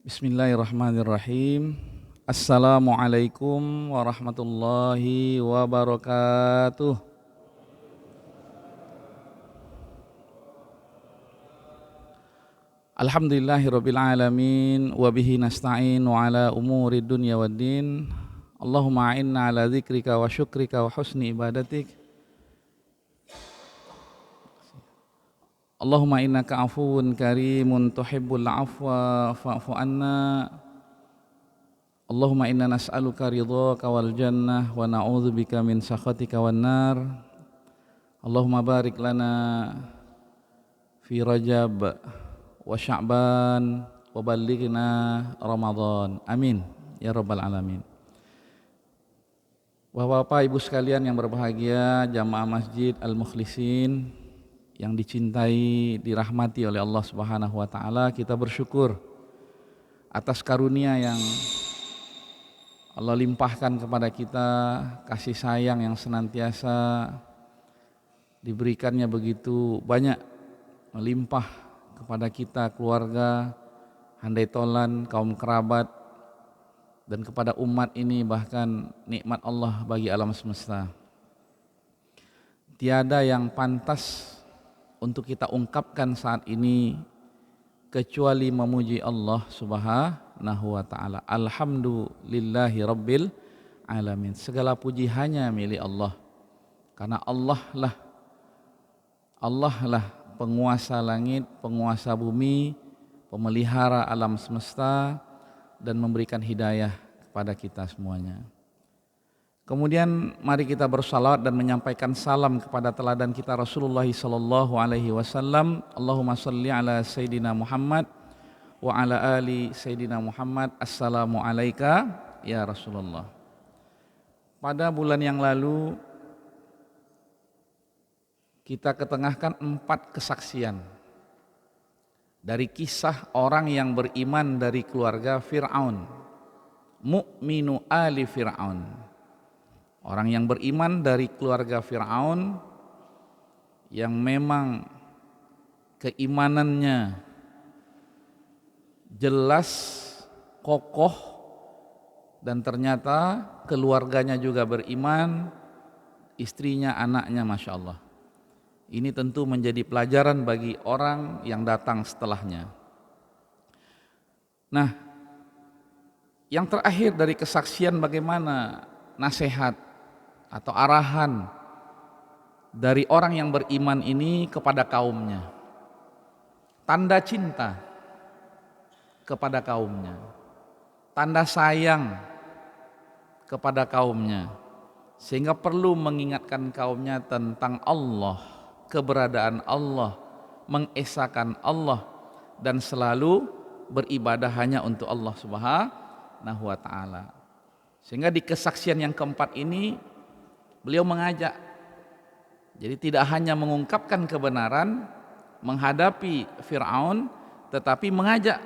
Bismillahirrahmanirrahim. Assalamualaikum warahmatullahi wabarakatuh. Alhamdulillahirabbil alamin wa bihi nasta'in wa ala umuri dunya waddin. Allahumma a'inna ala dzikrika wa syukrika wa husni ibadatik. Allahumma innaka afuwun karimun tuhibbul afwa fa'fu anna. Allahumma inna nas'aluka ridhaka wal jannah wa na'udzubika min sakhatika wan nar. Allahumma barik lana fi Rajab wa Sya'ban wa ballighna Ramadan. Amin ya rabbal alamin. Bapak-bapak, Ibu sekalian yang berbahagia, jamaah Masjid Al-Mukhlisin yang dicintai, dirahmati oleh Allah Subhanahu wa taala, kita bersyukur atas karunia yang Allah limpahkan kepada kita, kasih sayang yang senantiasa diberikannya begitu banyak, melimpah kepada kita, keluarga, handai tolan, kaum kerabat, dan kepada umat ini, bahkan nikmat Allah bagi alam semesta. Tiada yang pantas untuk kita ungkapkan saat ini kecuali memuji Allah Subhanahu wa taala. Alhamdulillahi rabbil alamin. Segala puji hanya milik Allah. Karena Allah lah penguasa langit, penguasa bumi, pemelihara alam semesta dan memberikan hidayah kepada kita semuanya. Kemudian mari kita bersalawat dan menyampaikan salam kepada teladan kita Rasulullah sallallahu alaihi wasallam. Allahumma shalli ala Sayyidina Muhammad wa ala ali Sayyidina Muhammad. Assalamu alayka ya Rasulullah. Pada bulan yang lalu kita ketengahkan 4 kesaksian dari kisah orang yang beriman dari keluarga Fir'aun, mu'minu ali Fir'aun. Orang yang beriman dari keluarga Fir'aun yang memang keimanannya jelas, kokoh, dan ternyata keluarganya juga beriman, istrinya, anaknya, Masya Allah. Ini tentu menjadi pelajaran bagi orang yang datang setelahnya. Nah, yang terakhir dari kesaksian bagaimana nasihat atau arahan dari orang yang beriman ini kepada kaumnya, tanda cinta kepada kaumnya, tanda sayang kepada kaumnya, sehingga perlu mengingatkan kaumnya tentang Allah, keberadaan Allah, mengesahkan Allah, dan selalu beribadah hanya untuk Allah Subhanahu wa taala. Sehingga di kesaksian yang keempat ini beliau mengajak, jadi tidak hanya mengungkapkan kebenaran menghadapi Fir'aun, tetapi mengajak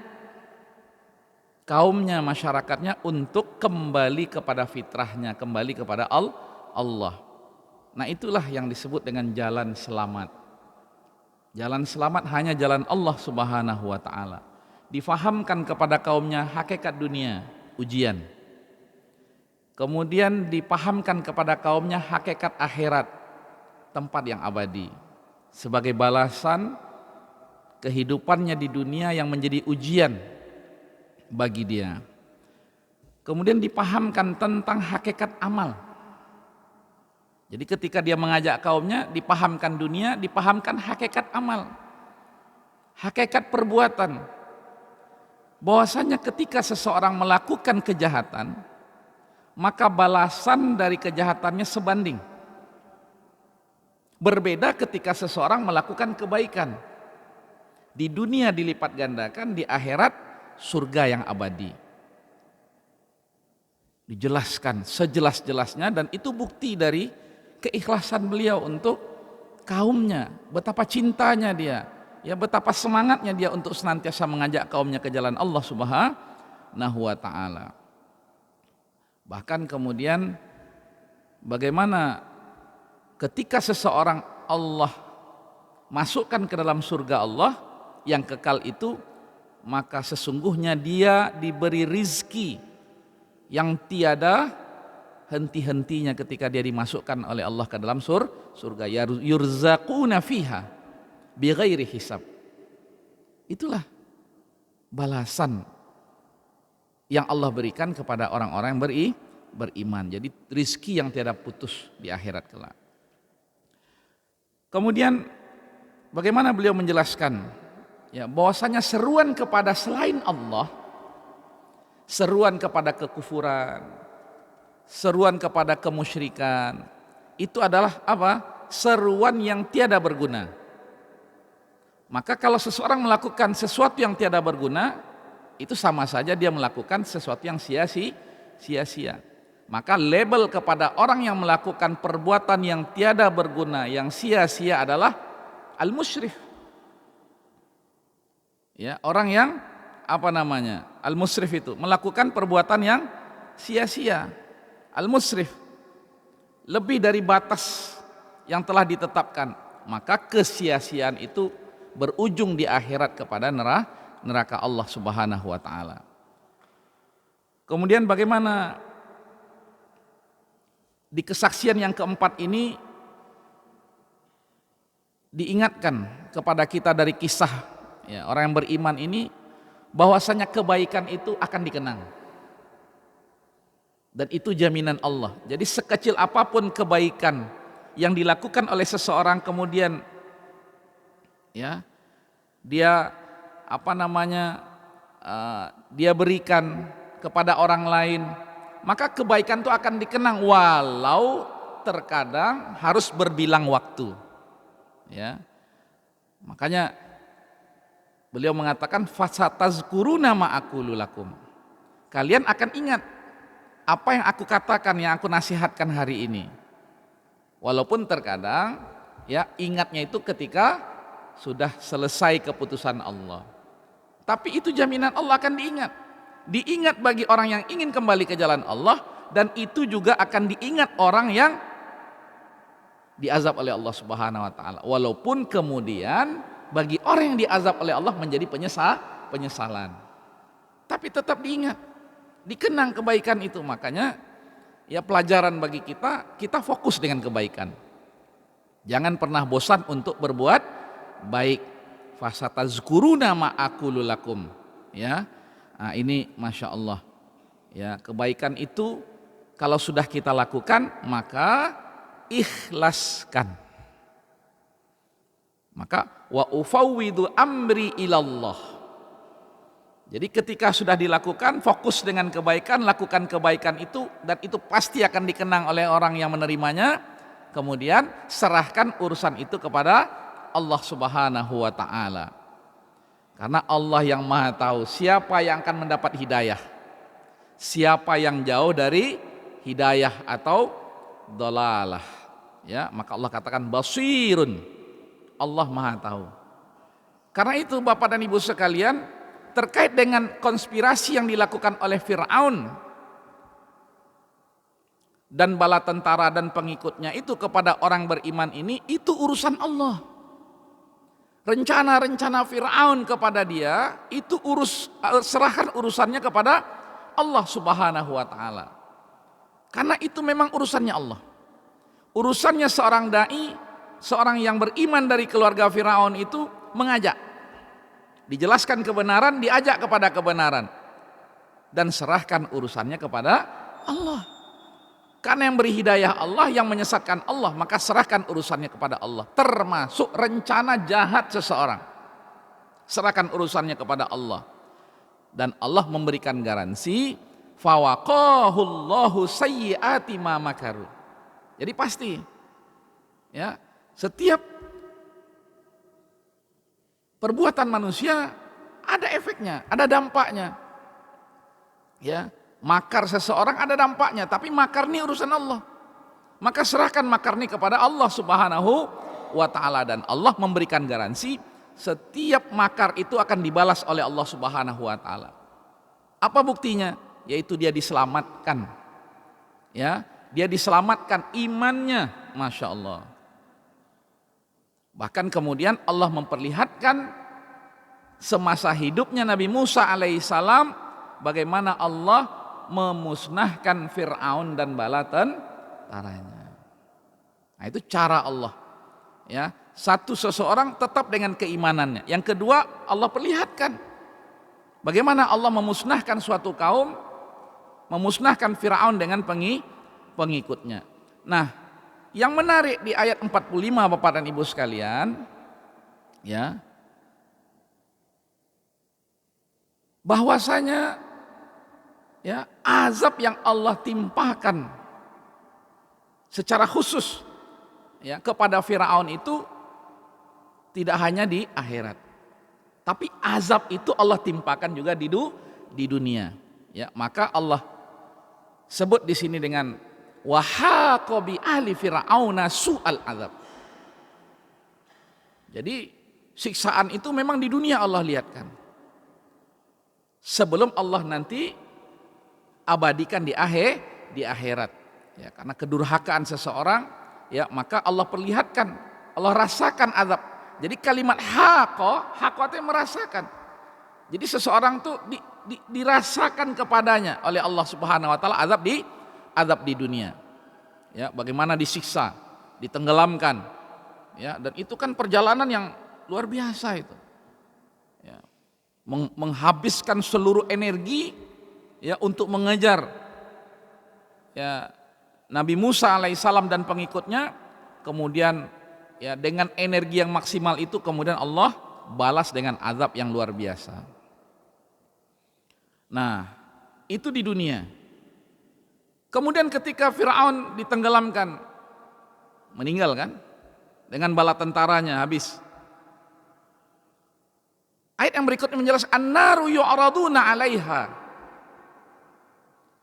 kaumnya, masyarakatnya untuk kembali kepada fitrahnya, kembali kepada Allah. Nah, itulah yang disebut dengan jalan selamat. Jalan selamat hanya jalan Allah Subhanahu wa taala. Difahamkan kepada kaumnya hakikat dunia, ujian. Kemudian dipahamkan kepada kaumnya hakikat akhirat, tempat yang abadi, sebagai balasan kehidupannya di dunia yang menjadi ujian bagi dia. Kemudian dipahamkan tentang hakikat amal. Jadi ketika dia mengajak kaumnya, dipahamkan dunia, dipahamkan hakikat amal, hakikat perbuatan. Bahwasanya ketika seseorang melakukan kejahatan, maka balasan dari kejahatannya sebanding. Berbeda ketika seseorang melakukan kebaikan. Di dunia dilipat gandakan, di akhirat surga yang abadi. Dijelaskan sejelas-jelasnya, dan itu bukti dari keikhlasan beliau untuk kaumnya. Betapa cintanya dia, ya betapa semangatnya dia untuk senantiasa mengajak kaumnya ke jalan Allah Subhanahu wa taala. Bahkan kemudian bagaimana ketika seseorang Allah masukkan ke dalam surga Allah yang kekal itu, maka sesungguhnya dia diberi rizki yang tiada henti-hentinya ketika dia dimasukkan oleh Allah ke dalam surga. Yurzaquna fiha bighairi hisab. Itulah balasan yang Allah berikan kepada orang-orang yang beriman. Jadi rizki yang tiada putus di akhirat kelak. Kemudian bagaimana beliau menjelaskan ya bahwasanya seruan kepada selain Allah, seruan kepada kekufuran, seruan kepada kemusyrikan, itu adalah apa? Seruan yang tiada berguna. Maka kalau seseorang melakukan sesuatu yang tiada berguna, itu sama saja dia melakukan sesuatu yang sia-sia. Maka label kepada orang yang melakukan perbuatan yang tiada berguna, yang sia-sia adalah al-musyrif. Ya, orang yang al-musrif itu melakukan perbuatan yang sia-sia. Al-musrif lebih dari batas yang telah ditetapkan, maka kesia-siaan itu berujung di akhirat kepada neraka Allah Subhanahu wa taala. Kemudian bagaimana di kesaksian yang keempat ini diingatkan kepada kita dari kisah ya, orang yang beriman ini bahwasanya kebaikan itu akan dikenang. Dan itu jaminan Allah. Jadi sekecil apapun kebaikan yang dilakukan oleh seseorang kemudian ya dia dia berikan kepada orang lain, maka kebaikan itu akan dikenang walau terkadang harus berbilang waktu. Ya. Makanya beliau mengatakan fasatazkuruna ma aqulu lakum. Kalian akan ingat apa yang aku katakan, yang aku nasihatkan hari ini. Walaupun terkadang ya ingatnya itu ketika sudah selesai keputusan Allah. Tapi itu jaminan Allah akan diingat. Diingat bagi orang yang ingin kembali ke jalan Allah, dan itu juga akan diingat orang yang diazab oleh Allah Subhanahu wa taala. Walaupun kemudian bagi orang yang diazab oleh Allah menjadi penyesalan. Tapi tetap diingat, dikenang kebaikan itu. Makanya ya pelajaran bagi kita fokus dengan kebaikan. Jangan pernah bosan untuk berbuat baik. Fasatazkuruna ma aqulu lakum. Ya. Nah, ini Masya Allah ya, kebaikan itu kalau sudah kita lakukan maka ikhlaskan, maka wa ufawwidu amri ilallah. Jadi ketika sudah dilakukan, fokus dengan kebaikan, lakukan kebaikan itu, dan itu pasti akan dikenang oleh orang yang menerimanya. Kemudian serahkan urusan itu kepada Allah Subhanahu wa ta'ala. Karena Allah yang maha tahu siapa yang akan mendapat hidayah, siapa yang jauh dari hidayah atau dalalah. Ya, maka Allah katakan basirun, Allah maha tahu. Karena itu Bapak dan Ibu sekalian, terkait dengan konspirasi yang dilakukan oleh Fir'aun dan bala tentara dan pengikutnya itu kepada orang beriman ini, itu urusan Allah. Rencana-rencana Fir'aun kepada dia itu serahkan urusannya kepada Allah Subhanahu wa ta'ala. Karena itu memang urusannya Allah. Urusannya seorang dai, seorang yang beriman dari keluarga Fir'aun itu mengajak. Dijelaskan kebenaran, diajak kepada kebenaran. Dan serahkan urusannya kepada Allah. Karena yang beri hidayah Allah, yang menyesatkan Allah, maka serahkan urusannya kepada Allah. Termasuk rencana jahat seseorang, serahkan urusannya kepada Allah. Dan Allah memberikan garansi, fawaqahullahu sayyiati ma makaru. Jadi pasti ya, setiap perbuatan manusia ada efeknya, ada dampaknya. Ya, makar seseorang ada dampaknya, tapi makar ini urusan Allah. Maka serahkan makar ini kepada Allah Subhanahu wa ta'ala, dan Allah memberikan garansi setiap makar itu akan dibalas oleh Allah Subhanahu wa ta'ala. Apa buktinya? Yaitu dia diselamatkan. Ya, dia diselamatkan imannya, Masya Allah. Bahkan kemudian Allah memperlihatkan semasa hidupnya Nabi Musa alaihissalam, bagaimana Allah memusnahkan Fir'aun dan bala tentaranya. Nah, itu cara Allah. Ya, satu, seseorang tetap dengan keimanannya. Yang kedua, Allah perlihatkan bagaimana Allah memusnahkan suatu kaum, memusnahkan Fir'aun dengan pengikutnya. Nah, yang menarik di ayat 45 Bapak dan Ibu sekalian, ya, bahwasanya ya, azab yang Allah timpakan secara khusus ya kepada Firaun itu tidak hanya di akhirat, tapi azab itu Allah timpakan juga di dunia. Ya, maka Allah sebut di sini dengan wahaqa bi ahli fir'auna su'al azab. Jadi siksaan itu memang di dunia Allah lihatkan, sebelum Allah nanti abadikan di akhirat. Ya, karena kedurhakaan seseorang, ya, maka Allah perlihatkan, Allah rasakan azab. Jadi kalimat haqa itu merasakan. Jadi seseorang tuh dirasakan kepadanya oleh Allah Subhanahu wa taala azab di dunia. Ya, bagaimana disiksa, ditenggelamkan. Ya, dan itu kan perjalanan yang luar biasa itu. Ya, menghabiskan seluruh energi ya untuk mengejar ya Nabi Musa alaihissalam dan pengikutnya, kemudian ya dengan energi yang maksimal itu kemudian Allah balas dengan azab yang luar biasa. Nah, itu di dunia. Kemudian ketika Fir'aun ditenggelamkan, meninggal kan, dengan bala tentaranya habis. Ayat yang berikutnya menjelaskan an-naru yu'raduna 'alaiha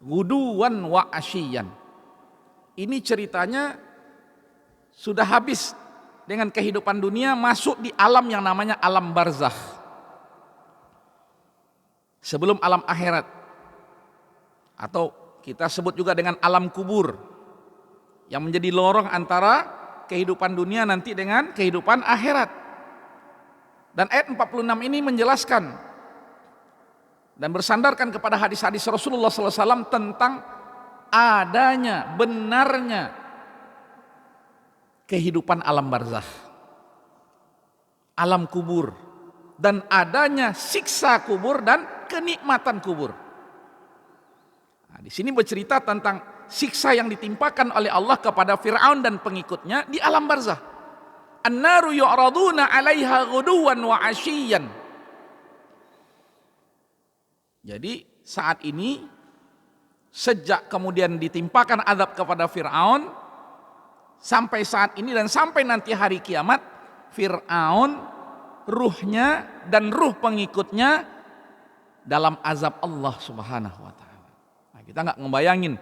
guduwan wa asyiyan. Ini ceritanya sudah habis dengan kehidupan dunia, masuk di alam yang namanya alam barzakh, sebelum alam akhirat, atau kita sebut juga dengan alam kubur, yang menjadi lorong antara kehidupan dunia nanti dengan kehidupan akhirat. Dan ayat 46 ini menjelaskan dan bersandarkan kepada hadis-hadis Rasulullah SAW tentang adanya, benarnya kehidupan alam barzakh, alam kubur, dan adanya siksa kubur dan kenikmatan kubur. Nah, di sini bercerita tentang siksa yang ditimpakan oleh Allah kepada Fir'aun dan pengikutnya di alam barzakh. An-naru yu'raduna 'alaiha ghuduwan wa 'ashiyyan. Jadi saat ini, sejak kemudian ditimpakan azab kepada Fir'aun, sampai saat ini dan sampai nanti hari kiamat, Fir'aun, ruhnya dan ruh pengikutnya dalam azab Allah Subhanahu wa ta'ala. Nah, kita nggak ngebayangin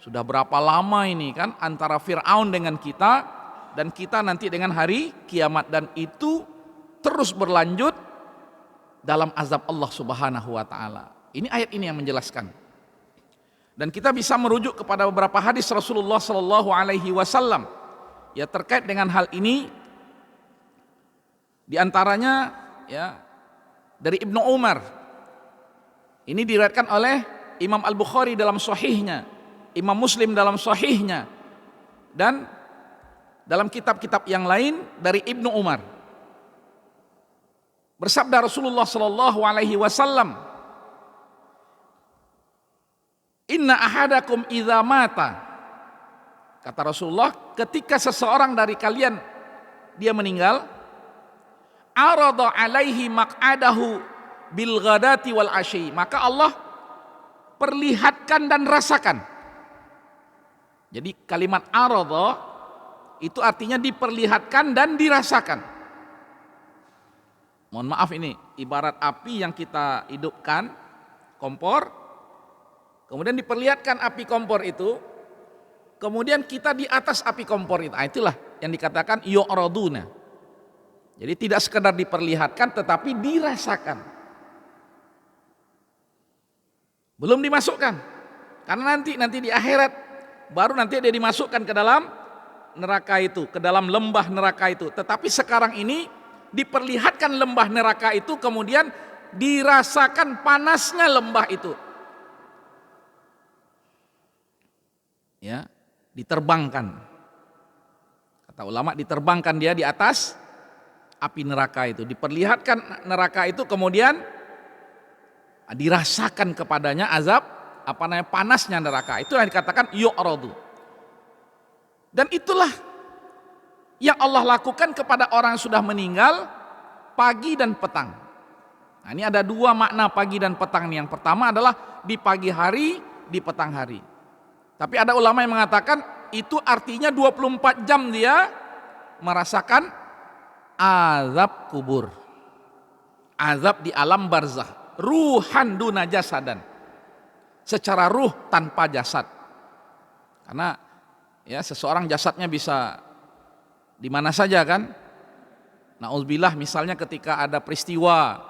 sudah berapa lama ini kan antara Fir'aun dengan kita, dan kita nanti dengan hari kiamat, dan itu terus berlanjut dalam azab Allah Subhanahu wa ta'ala. Ini ayat ini yang menjelaskan. Dan kita bisa merujuk kepada beberapa hadis Rasulullah sallallahu alaihi wasallam ya terkait dengan hal ini. Di antaranya ya dari Ibnu Umar. Ini diriwayatkan oleh Imam Al-Bukhari dalam sahihnya, Imam Muslim dalam sahihnya, dan dalam kitab-kitab yang lain dari Ibnu Umar. Bersabda Rasulullah sallallahu alaihi wasallam, "Inna ahadakum idza mata," kata Rasulullah, ketika seseorang dari kalian dia meninggal, "arada alaihi maq'adahu bil ghadati wal asyi," maka Allah perlihatkan dan rasakan. Jadi kalimat arada itu artinya diperlihatkan dan dirasakan. Mohon maaf, ini ibarat api yang kita hidupkan, kompor. Kemudian diperlihatkan api kompor itu, kemudian kita di atas api kompor itu. Nah, itulah yang dikatakan yu'raduna. Jadi tidak sekedar diperlihatkan tetapi dirasakan. Belum dimasukkan. Karena nanti di akhirat baru nanti dia dimasukkan ke dalam neraka itu, ke dalam lembah neraka itu. Tetapi sekarang ini diperlihatkan lembah neraka itu, kemudian dirasakan panasnya lembah itu. Ya, diterbangkan. Kata ulama, diterbangkan dia di atas api neraka itu, diperlihatkan neraka itu, kemudian dirasakan kepadanya azab panasnya neraka. Itu yang dikatakan yu'radu. Dan itulah yang Allah lakukan kepada orang yang sudah meninggal pagi dan petang. Nah, ini ada dua makna pagi dan petang nih. Yang pertama adalah di pagi hari, di petang hari. Tapi ada ulama yang mengatakan itu artinya 24 jam dia merasakan azab kubur. Azab di alam barzah, ruhan duna jasadan. Secara ruh tanpa jasad. Karena ya seseorang jasadnya bisa di mana saja kan. Nauzubillah, misalnya ketika ada peristiwa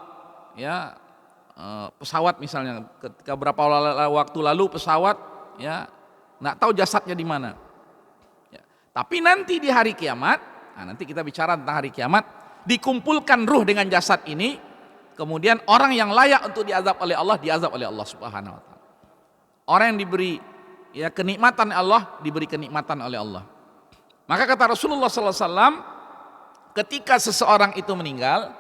ya pesawat misalnya, ketika berapa waktu lalu pesawat ya nggak tahu jasadnya di mana. Ya, tapi nanti di hari kiamat, nanti kita bicara tentang hari kiamat, dikumpulkan ruh dengan jasad ini, kemudian orang yang layak untuk diazab oleh Allah diazab oleh Allah Subhanahu wa taala. Orang yang diberi ya kenikmatan Allah diberi kenikmatan oleh Allah. Maka kata Rasulullah SAW, ketika seseorang itu meninggal,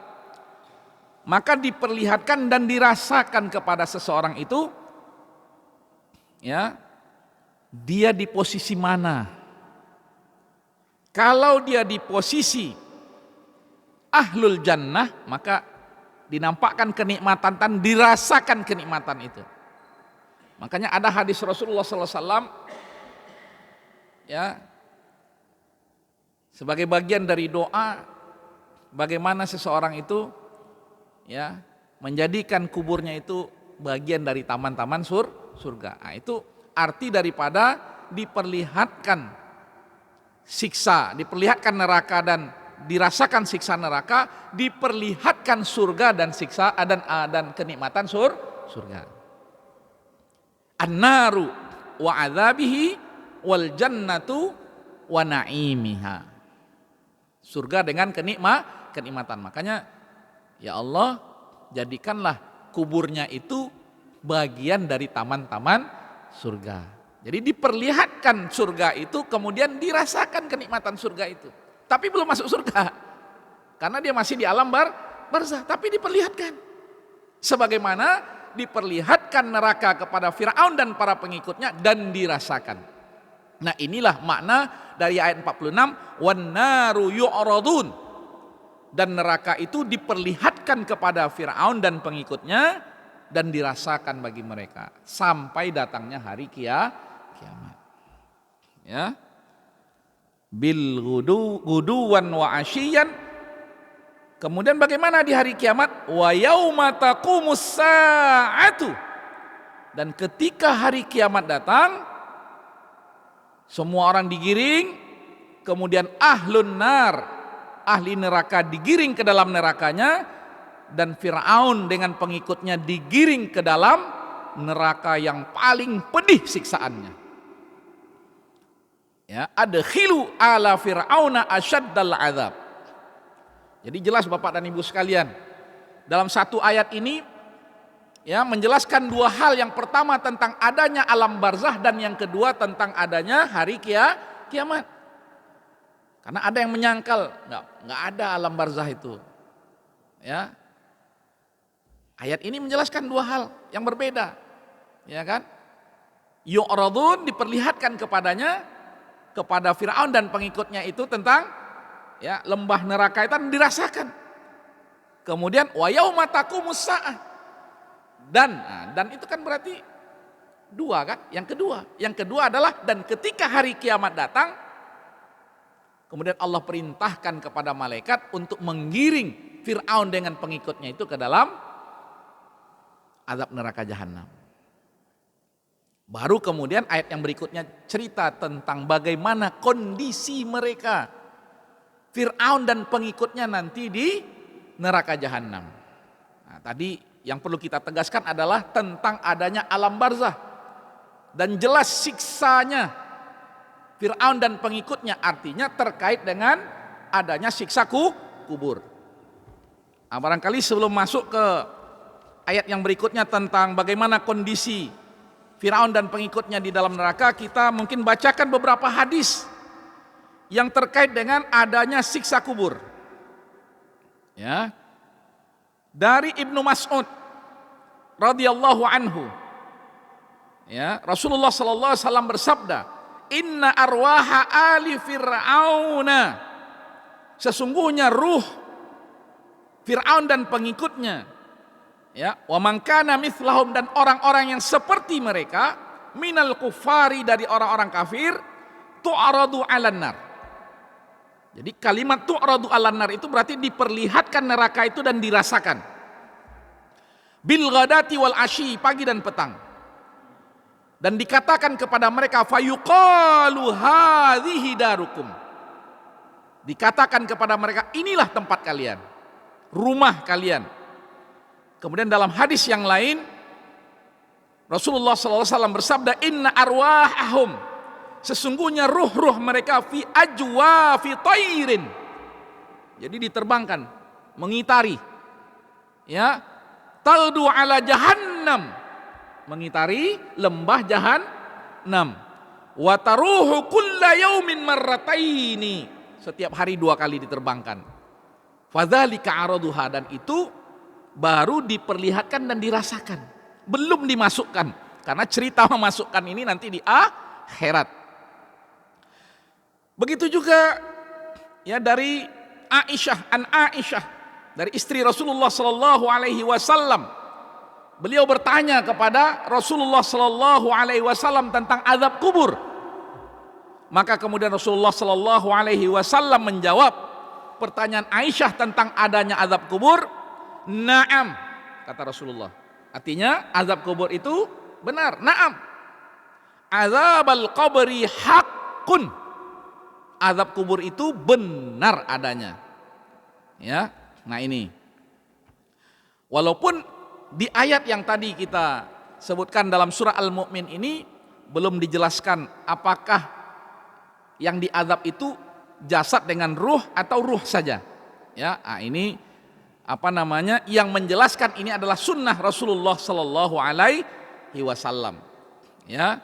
maka diperlihatkan dan dirasakan kepada seseorang itu, ya, dia di posisi mana. Kalau dia di posisi ahlul jannah, maka dinampakkan kenikmatan dan dirasakan kenikmatan itu. Makanya ada hadis Rasulullah SAW ya, sebagai bagian dari doa bagaimana seseorang itu ya menjadikan kuburnya itu bagian dari taman-taman surga. Nah, itu arti daripada diperlihatkan siksa, diperlihatkan neraka dan dirasakan siksa neraka, diperlihatkan surga dan siksa dan kenikmatan surga. An-naru wa adzabihi wal jannatu wa na'imiha. Surga dengan kenikmatan. Makanya ya Allah, jadikanlah kuburnya itu bagian dari taman-taman surga. Jadi diperlihatkan surga itu, kemudian dirasakan kenikmatan surga itu. Tapi belum masuk surga. Karena dia masih di alam barzah, tapi diperlihatkan. Sebagaimana diperlihatkan neraka kepada Fir'aun dan para pengikutnya dan dirasakan. Nah, inilah makna dari ayat 46, wan naru yu'radun. Dan neraka itu diperlihatkan kepada Fir'aun dan pengikutnya dan dirasakan bagi mereka sampai datangnya hari kiamat. Ya. Bil guduwan wa asyiyan. Kemudian bagaimana di hari kiamat? Wa yauma taqumus saatu. Dan ketika hari kiamat datang, semua orang digiring, kemudian ahlun nar, ahli neraka digiring ke dalam nerakanya, dan Fir'aun dengan pengikutnya digiring ke dalam neraka yang paling pedih siksaannya. Ya, adkhilu ala fir'auna asyaddal azab. Jadi jelas Bapak dan Ibu sekalian, dalam satu ayat ini ya menjelaskan dua hal. Yang pertama tentang adanya alam barzah dan yang kedua tentang adanya hari kiamat. Karena ada yang menyangkal nggak ada alam barzah itu. Ya. Ayat ini menjelaskan dua hal yang berbeda. Ya kan? Yu'radun, diperlihatkan kepada Fir'aun dan pengikutnya itu tentang ya lembah neraka itu dirasakan. Kemudian wa yauma taqumus saah. Dan itu kan berarti dua kan? Yang kedua adalah dan ketika hari kiamat datang, kemudian Allah perintahkan kepada malaikat untuk menggiring Fir'aun dengan pengikutnya itu ke dalam azab neraka jahanam. Baru kemudian ayat yang berikutnya cerita tentang bagaimana kondisi mereka, Fir'aun dan pengikutnya nanti di neraka jahanam. Nah, tadi yang perlu kita tegaskan adalah tentang adanya alam barzah dan jelas siksanya Fir'aun dan pengikutnya, artinya terkait dengan adanya siksa kubur. Barangkali sebelum masuk ke ayat yang berikutnya tentang bagaimana kondisi Firaun dan pengikutnya di dalam neraka, kita mungkin bacakan beberapa hadis yang terkait dengan adanya siksa kubur. Ya. Dari Ibnu Mas'ud radhiyallahu anhu, ya, Rasulullah sallallahu alaihi wasallam bersabda, "Inna arwaha ali fir'auna." Sesungguhnya ruh Fir'aun dan pengikutnya, ya, wa man kana mithlahum, dan orang-orang yang seperti mereka, minal kufari, dari orang-orang kafir, tu'radu 'alan nar. Jadi kalimat tu'radu 'alan nar itu berarti diperlihatkan neraka itu dan dirasakan. Bil ghadati wal asyi, pagi dan petang. Dan dikatakan kepada mereka, fayuqalu hadhihi darukum. Dikatakan kepada mereka, inilah tempat kalian, rumah kalian. Kemudian dalam hadis yang lain, Rasulullah SAW bersabda, inna arwahahum, sesungguhnya ruh-ruh mereka fi ajwa fi tairin. Jadi diterbangkan, mengitari, ya, taldu ala jahannam, mengitari lembah jahannam. Wa taruhu kulla yaumin marrataini, setiap hari 2 kali diterbangkan. Fadzalika araduha, dan itu baru diperlihatkan dan dirasakan, belum dimasukkan, karena cerita memasukkan ini nanti di akhirat. Begitu juga ya dari Aisyah, an Aisyah, dari istri Rasulullah sallallahu alaihi wasallam. Beliau bertanya kepada Rasulullah sallallahu alaihi wasallam tentang azab kubur. Maka kemudian Rasulullah sallallahu alaihi wasallam menjawab pertanyaan Aisyah tentang adanya azab kubur. Naam, kata Rasulullah. Artinya azab kubur itu benar. Naam. Azabal qabri haqqun. Azab kubur itu benar adanya. Ya. Nah ini. Walaupun di ayat yang tadi kita sebutkan dalam surah Al-Mu'min ini belum dijelaskan apakah yang diazab itu jasad dengan ruh atau ruh saja. Ya, nah ini yang menjelaskan ini adalah sunnah Rasulullah Sallallahu Alaihi Wasallam. Ya,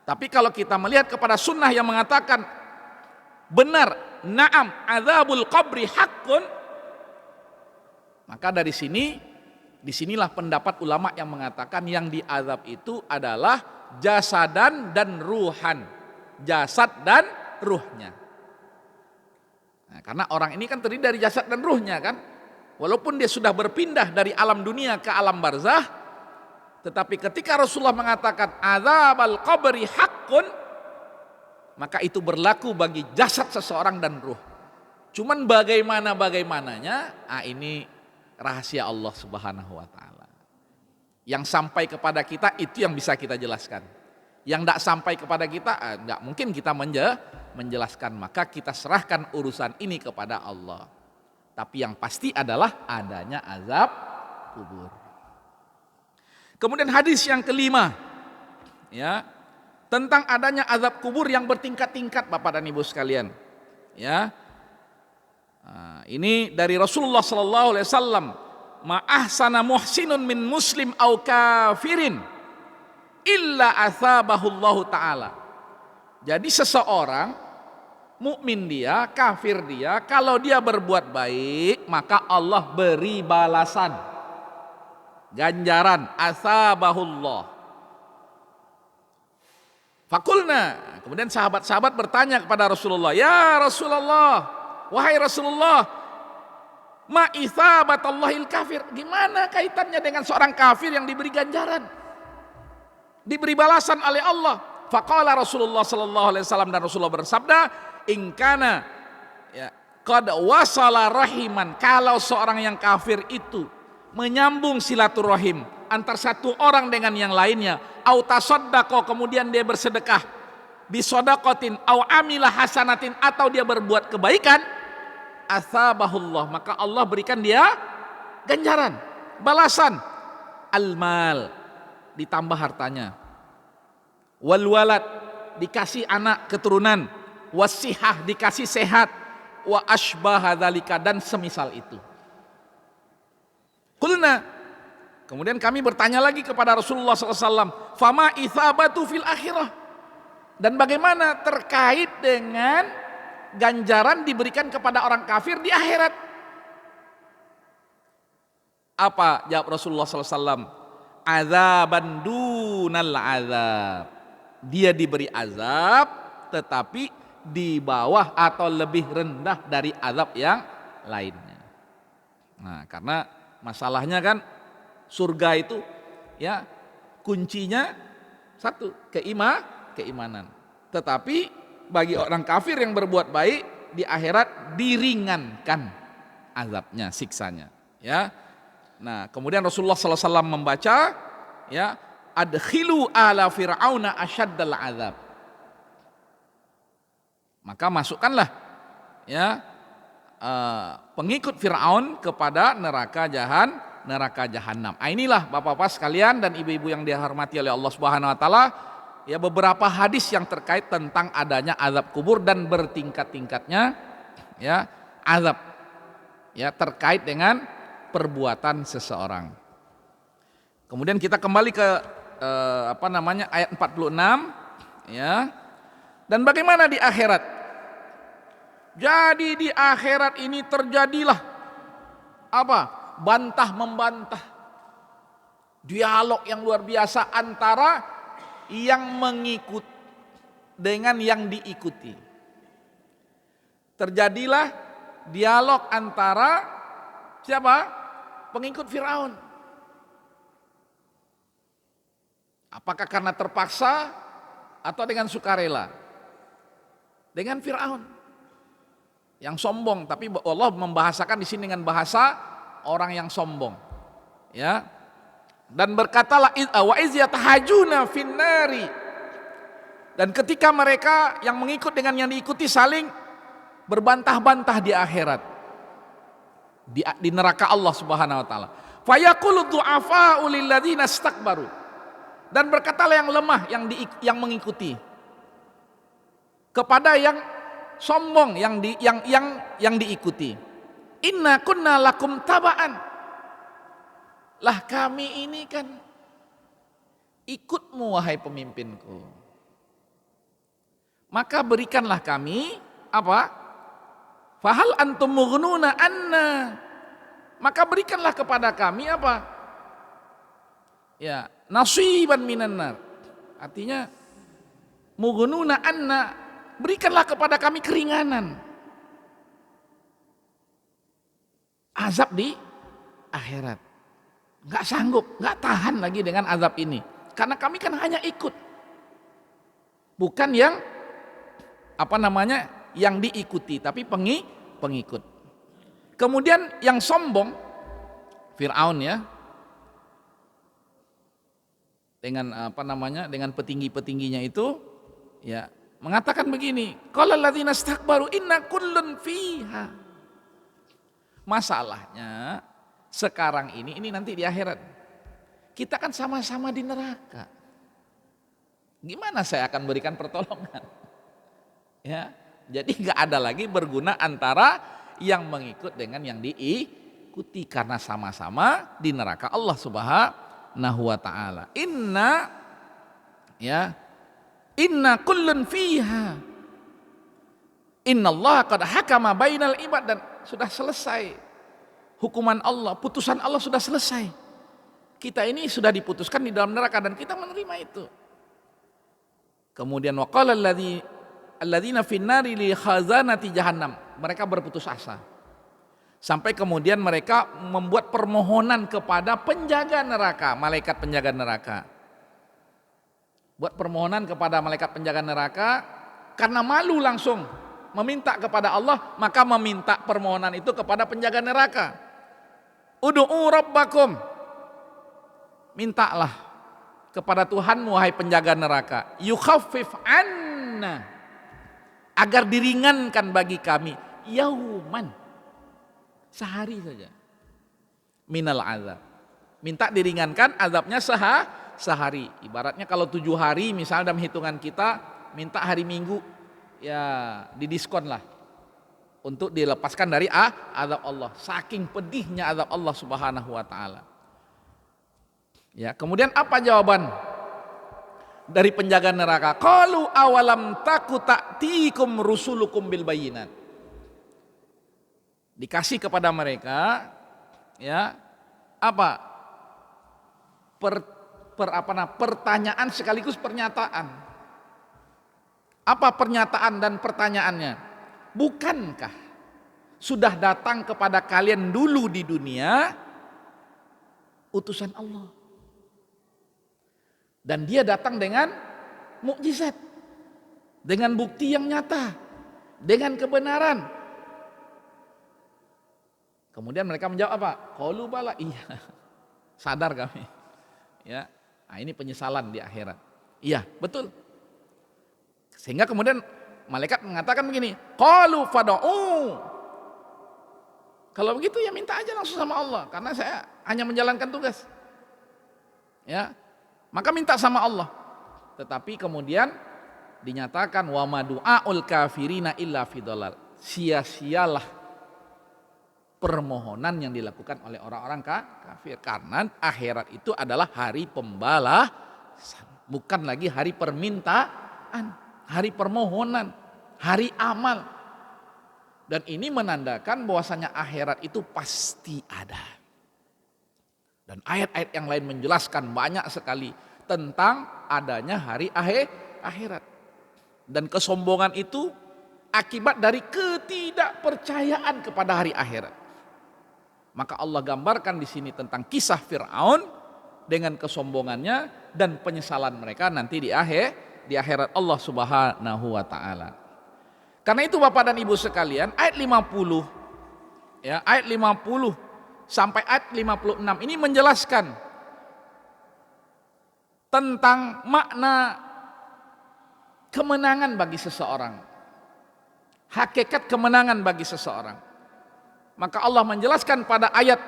tapi kalau kita melihat kepada sunnah yang mengatakan benar, naam azabul qabri haqqun, maka disinilah pendapat ulama yang mengatakan yang diazab itu adalah jasadan dan ruhan, jasad dan ruhnya. Nah, karena orang ini kan terdiri dari jasad dan ruhnya kan. Walaupun dia sudah berpindah dari alam dunia ke alam barzah, tetapi ketika Rasulullah mengatakan azabal qabri haqqun, maka itu berlaku bagi jasad seseorang dan ruh. Cuman bagaimananya, ini rahasia Allah Subhanahu wa taala. Yang sampai kepada kita itu yang bisa kita jelaskan. Yang tidak sampai kepada kita, tidak mungkin kita menjelaskan. Maka kita serahkan urusan ini kepada Allah. Tapi yang pasti adalah adanya azab kubur. Kemudian hadis yang kelima, ya, tentang adanya azab kubur yang bertingkat-tingkat, Bapak dan Ibu sekalian. Ya, nah, ini dari Rasulullah Sallallahu Alaihi Wasallam, ma'ahsana muhsinun min muslim au kafirin illa asabahullahu ta'ala. Jadi seseorang mukmin dia, kafir dia, kalau dia berbuat baik, maka Allah beri balasan, ganjaran, asabahullah. Fakulna, kemudian sahabat-sahabat bertanya kepada Rasulullah, ya Rasulullah, wahai Rasulullah, ma isabatullahil kafir, gimana kaitannya dengan seorang kafir yang diberi ganjaran, diberi balasan oleh Allah? Faqala Rasulullah sallallahu alaihi wasallam, dan Rasulullah bersabda, ingkana ya qad wasala rahiman, kalau seorang yang kafir itu menyambung silaturahim antar satu orang dengan yang lainnya, au tasaddaqa, kemudian dia bersedekah, bisadaqatin au amila hasanatin, atau dia berbuat kebaikan, asabahullah, maka Allah berikan dia ganjaran, balasan, almal, ditambah hartanya, wal walad, dikasih anak keturunan, wasihah, dikasih sehat, wa asbaha dzalika, dan semisal itu. Qulna, kemudian kami bertanya lagi kepada Rasulullah SAW, fama itsabatu fil akhirah, dan bagaimana terkait dengan ganjaran diberikan kepada orang kafir di akhirat. Apa jawab Rasulullah SAW? Azaban dunal azab. Dia diberi azab tetapi di bawah atau lebih rendah dari azab yang lainnya. Nah, karena masalahnya kan surga itu ya kuncinya satu, keimanan. Tetapi bagi orang kafir yang berbuat baik di akhirat diringankan azabnya, siksanya, ya. Nah, kemudian Rasulullah SAW membaca, ya, adkhilu ala fir'auna asyaddal azab. Maka masukkanlah, ya, pengikut Fir'aun kepada neraka jahanam. Inilah bapak-bapak sekalian dan ibu-ibu yang dihormati oleh Allah Subhanahu Wa Taala, ya, beberapa hadis yang terkait tentang adanya azab kubur dan bertingkat-tingkatnya, ya, azab, ya, terkait dengan perbuatan seseorang. Kemudian kita kembali ke ayat 46, ya. Dan bagaimana di akhirat? Jadi di akhirat ini terjadilah apa? Bantah membantah. Dialog yang luar biasa antara yang mengikut dengan yang diikuti. Terjadilah dialog antara siapa? Pengikut Firaun. Apakah karena terpaksa atau dengan sukarela? Dengan Firaun yang sombong, tapi Allah membahasakan di sini dengan bahasa orang yang sombong, ya. Dan berkatalah wa iz yatahajuna finnari, dan ketika mereka yang mengikut dengan yang diikuti saling berbantah-bantah di akhirat, di neraka Allah Subhanahu wa taala. Fayaqulu du'afa'u lil ladzina istakbaru, dan berkatalah yang lemah yang mengikuti kepada yang sombong yang diikuti. Inna kunna lakum taba'an, lah kami ini kan ikutmu wahai pemimpinku. Maka berikanlah kami apa? Fahal antum mughnuna anna, maka berikanlah kepada kami apa? Ya, nasiban minan nar. Artinya mughnuna anna, berikanlah kepada kami keringanan azab di akhirat. Enggak sanggup, enggak tahan lagi dengan azab ini. Karena kami kan hanya ikut. Bukan yang yang diikuti, tapi pengikut. Kemudian yang sombong, Fir'aun, ya, dengan dengan petinggi-petingginya itu, ya, mengatakan begini, qala alladzina istakbaru inna kullun fiha. Masalahnya sekarang ini nanti di akhirat kita kan sama-sama di neraka. Gimana saya akan berikan pertolongan? Ya, jadi nggak ada lagi berguna antara yang mengikut dengan yang diikuti karena sama-sama di neraka Allah Subhanahu wa taala. Inna kullun fiha. Innallaha qad hakama bainal ibad, dan sudah selesai hukuman Allah, putusan Allah sudah selesai. Kita ini sudah diputuskan di dalam neraka dan kita menerima itu. Kemudian waqala alladzina finnari li khazanati jahannam, mereka berputus asa. Sampai kemudian mereka membuat permohonan kepada penjaga neraka, malaikat penjaga neraka. Buat permohonan kepada malaikat penjaga neraka karena malu langsung meminta kepada Allah, maka meminta permohonan itu kepada penjaga neraka. Ud'u rabbakum, mintalah kepada Tuhanmu wahai penjaga neraka, yukhaffif anna, agar diringankan bagi kami, yauman, sehari saja, minal azab, minta diringankan azabnya sehari. Ibaratnya kalau 7 hari misalnya dalam hitungan kita, minta hari Minggu, ya didiskon lah, untuk dilepaskan dari azab Allah. Saking pedihnya azab Allah Subhanahu wa taala. Ya, kemudian apa jawaban dari penjaga neraka? Qalu awalam taku ta'tikum rusulukum bil bayyinat. Dikasih kepada mereka ya apa? Pertanyaan sekaligus pernyataan. Apa pernyataan dan pertanyaannya? Bukankah sudah datang kepada kalian dulu di dunia utusan Allah? Dan dia datang dengan mukjizat, dengan bukti yang nyata, dengan kebenaran. Kemudian mereka menjawab apa? Qalu bala, iya. Sadar kami. Ya. Nah, ini penyesalan di akhirat. Iya, betul. Sehingga kemudian malaikat mengatakan begini, qalu fad'u. Kalau begitu ya minta aja langsung sama Allah, karena saya hanya menjalankan tugas. Ya. Maka minta sama Allah. Tetapi kemudian dinyatakan wa madu'aul kafirina illa fi dhalal. Sia-sialah permohonan yang dilakukan oleh orang-orang kafir, karena akhirat itu adalah hari pembalasan, bukan lagi hari permintaan, hari permohonan, hari amal. Dan ini menandakan bahwasanya akhirat itu pasti ada. Dan ayat-ayat yang lain menjelaskan banyak sekali tentang adanya hari akhirat. Dan kesombongan itu akibat dari ketidakpercayaan kepada hari akhirat. Maka Allah gambarkan di sini tentang kisah Fir'aun dengan kesombongannya dan penyesalan mereka nanti di akhirat Allah Subhanahu wa taala. Karena itu Bapak dan Ibu sekalian, ayat 50 ya, ayat 50 sampai ayat 56 ini menjelaskan tentang makna kemenangan bagi seseorang. Hakikat kemenangan bagi seseorang. Maka Allah menjelaskan pada ayat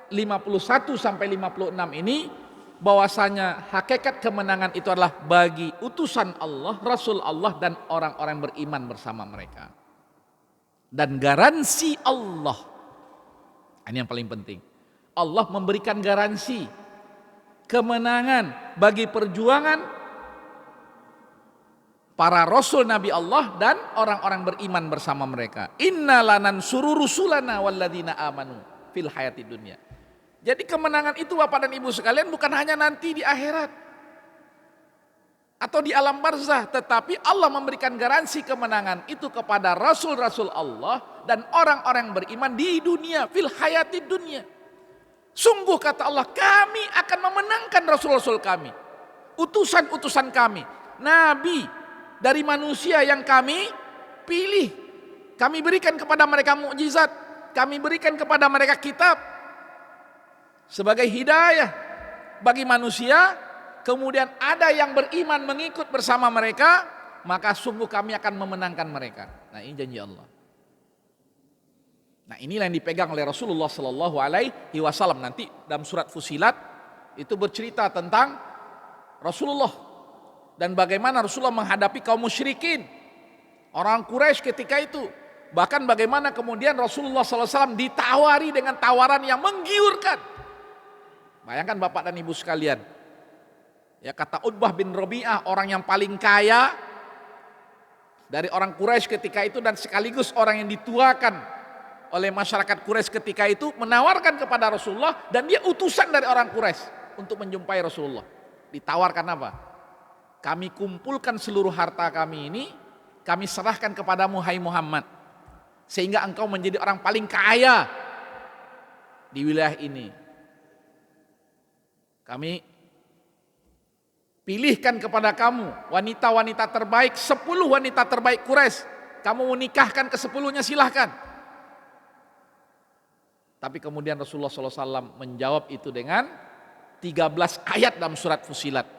51 sampai 56 ini bahwasanya hakikat kemenangan itu adalah bagi utusan Allah, Rasul Allah dan orang-orang beriman bersama mereka. Dan garansi Allah, ini yang paling penting. Allah memberikan garansi kemenangan bagi perjuangan para rasul Nabi Allah dan orang-orang beriman bersama mereka. Inna lanansuru rusulana walladzina amanu fil hayati dunya. Jadi kemenangan itu Bapak dan Ibu sekalian bukan hanya nanti di akhirat atau di alam barzah, tetapi Allah memberikan garansi kemenangan itu kepada rasul-rasul Allah dan orang-orang beriman di dunia, fil hayati dunya. Sungguh kata Allah, kami akan memenangkan rasul-rasul kami, utusan-utusan kami, nabi dari manusia yang kami pilih. Kami berikan kepada mereka mukjizat, kami berikan kepada mereka kitab sebagai hidayah bagi manusia. Kemudian ada yang beriman mengikut bersama mereka, maka sungguh kami akan memenangkan mereka. Nah, ini janji Allah. Nah, inilah yang dipegang oleh Rasulullah Sallallahu Alaihi Wasallam. Nanti dalam surat Fusilat itu bercerita tentang Rasulullah dan bagaimana Rasulullah menghadapi kaum musyrikin, orang Quraisy ketika itu. Bahkan bagaimana kemudian Rasulullah SAW ditawari dengan tawaran yang menggiurkan. Bayangkan Bapak dan Ibu sekalian. Ya, kata Utbah bin Rabi'ah, orang yang paling kaya dari orang Quraisy ketika itu dan sekaligus orang yang dituakan oleh masyarakat Quraisy ketika itu, menawarkan kepada Rasulullah, dan dia utusan dari orang Quraisy untuk menjumpai Rasulullah. Ditawarkan apa? Kami kumpulkan seluruh harta kami ini, kami serahkan kepadamu hai Muhammad, sehingga engkau menjadi orang paling kaya di wilayah ini. Kami pilihkan kepada kamu wanita-wanita terbaik, 10 wanita terbaik Quraisy. Kamu menikahkan ke-10-nya silahkan. Tapi kemudian Rasulullah SAW menjawab itu dengan 13 ayat dalam surat Fusilat.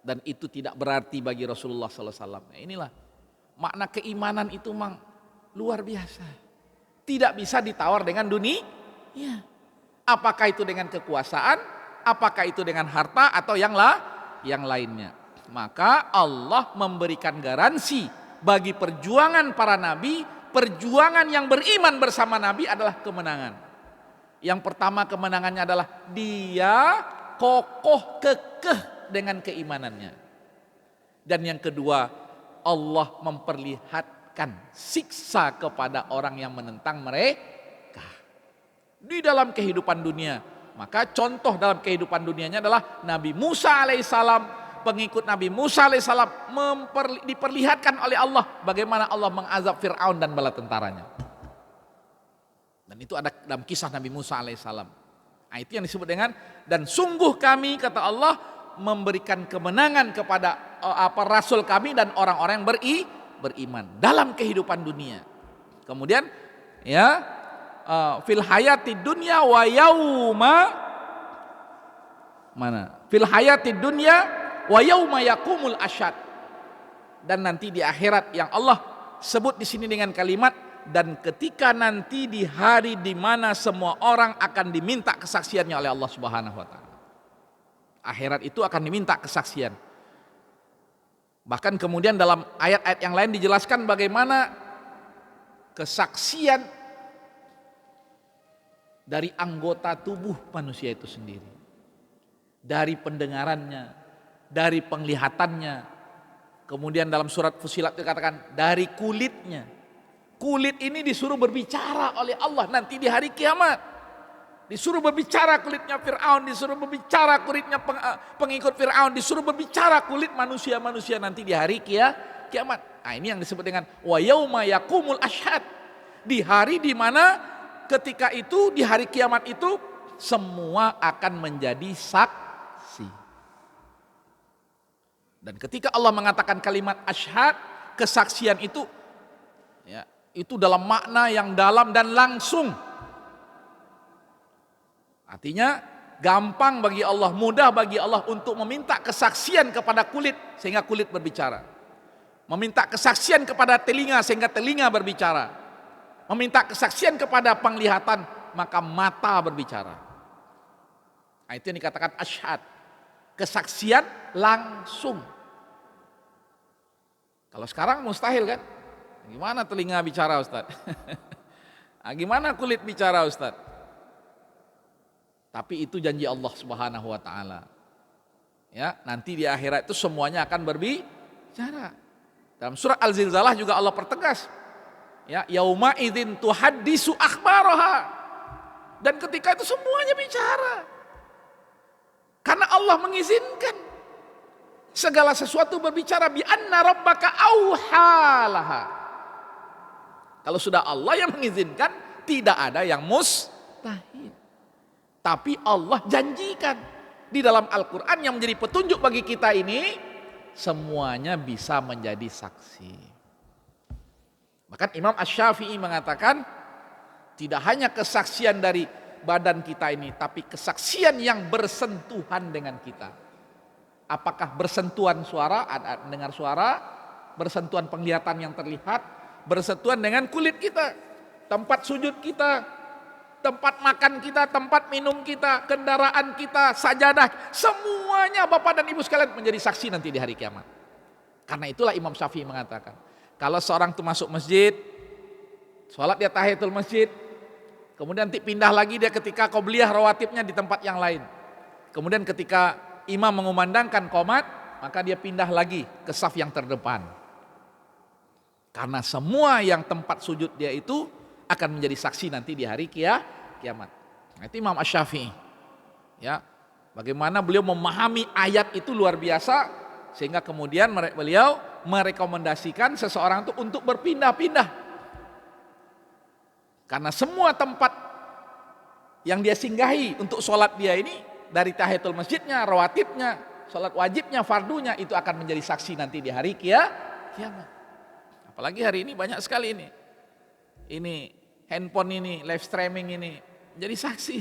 Dan itu tidak berarti bagi Rasulullah SAW. Nah, inilah makna keimanan itu memang luar biasa. Tidak bisa ditawar dengan dunia. Ya. Apakah itu dengan kekuasaan, apakah itu dengan harta atau yang lainnya. Maka Allah memberikan garansi bagi perjuangan para nabi perjuangan yang beriman bersama Nabi adalah kemenangan. Yang pertama kemenangannya adalah dia kokoh kekeh dengan keimanannya. Dan yang kedua, Allah memperlihatkan siksa kepada orang yang menentang mereka di dalam kehidupan dunia. Maka contoh dalam kehidupan dunianya adalah Nabi Musa alaihissalam. Pengikut Nabi Musa alaihissalam diperlihatkan oleh Allah bagaimana Allah mengazab Fir'aun dan bala tentaranya. Dan itu ada dalam kisah Nabi Musa alaihissalam. Nah, itu yang disebut dengan dan sungguh kami kata Allah memberikan kemenangan kepada rasul kami dan orang-orang yang beriman dalam kehidupan dunia. Kemudian ya fil hayati dunya wa yauma mana? Fil hayati dunya wa yauma yaqumul asyhad. Dan nanti di akhirat yang Allah sebut di sini dengan kalimat dan ketika nanti di hari di mana semua orang akan diminta kesaksiannya oleh Allah Subhanahu wa taala. Akhirat itu akan diminta kesaksian. Bahkan kemudian dalam ayat-ayat yang lain dijelaskan bagaimana kesaksian dari anggota tubuh manusia itu sendiri. Dari pendengarannya, dari penglihatannya. Kemudian dalam surat Fussilat dikatakan dari kulitnya. Kulit ini disuruh berbicara oleh Allah nanti di hari kiamat. Disuruh berbicara kulitnya Fir'aun, disuruh berbicara kulitnya pengikut Fir'aun, disuruh berbicara kulit manusia-manusia nanti di hari kiamat. Nah, ini yang disebut dengan wa yauma yaqumul asyhad. Di hari di mana ketika itu di hari kiamat itu semua akan menjadi saksi. Dan ketika Allah mengatakan kalimat asyhad, kesaksian itu ya, itu dalam makna yang dalam dan langsung. Artinya gampang bagi Allah, mudah bagi Allah untuk meminta kesaksian kepada kulit sehingga kulit berbicara. Meminta kesaksian kepada telinga sehingga telinga berbicara. Meminta kesaksian kepada penglihatan maka mata berbicara. Nah, itu yang dikatakan asyhad. Kesaksian langsung. Kalau sekarang mustahil kan? Gimana telinga bicara Ustaz? Gimana kulit bicara Ustaz? Tapi itu janji Allah Subhanahu wa taala. Ya, nanti di akhirat itu semuanya akan berbicara. Dalam surah Al-Zilzalah juga Allah pertegas. Ya, yauma idzin tuhaddisu akhbaraha. Dan ketika itu semuanya bicara. Karena Allah mengizinkan segala sesuatu berbicara bi anna rabbaka auhalaha. Kalau sudah Allah yang mengizinkan, tidak ada yang mustahil. Tapi Allah janjikan di dalam Al-Quran yang menjadi petunjuk bagi kita ini, semuanya bisa menjadi saksi. Bahkan Imam Asy-Syafi'i mengatakan, tidak hanya kesaksian dari badan kita ini, tapi kesaksian yang bersentuhan dengan kita. Apakah bersentuhan suara, dengar suara, bersentuhan penglihatan yang terlihat, bersentuhan dengan kulit kita, tempat sujud kita, tempat makan kita, tempat minum kita, kendaraan kita, sajadah, semuanya Bapak dan Ibu sekalian menjadi saksi nanti di hari kiamat. Karena itulah Imam Syafi'i mengatakan, kalau seorang itu masuk masjid, sholat dia tahiyatul masjid, kemudian nanti pindah lagi dia ketika qobliyah rawatibnya di tempat yang lain. Kemudian ketika imam mengumandangkan qomat, maka dia pindah lagi ke saf yang terdepan. Karena semua yang tempat sujud dia itu akan menjadi saksi nanti di hari kiamat. Nah, itu Imam Asy-Syafi'i. Ya, bagaimana beliau memahami ayat itu luar biasa sehingga kemudian beliau merekomendasikan seseorang itu untuk berpindah-pindah. Karena semua tempat yang dia singgahi untuk sholat dia ini dari tahiyatul masjidnya, rawatibnya, sholat wajibnya, fardunya itu akan menjadi saksi nanti di hari kiamat. Apalagi hari ini banyak sekali ini handphone ini, live streaming ini jadi saksi.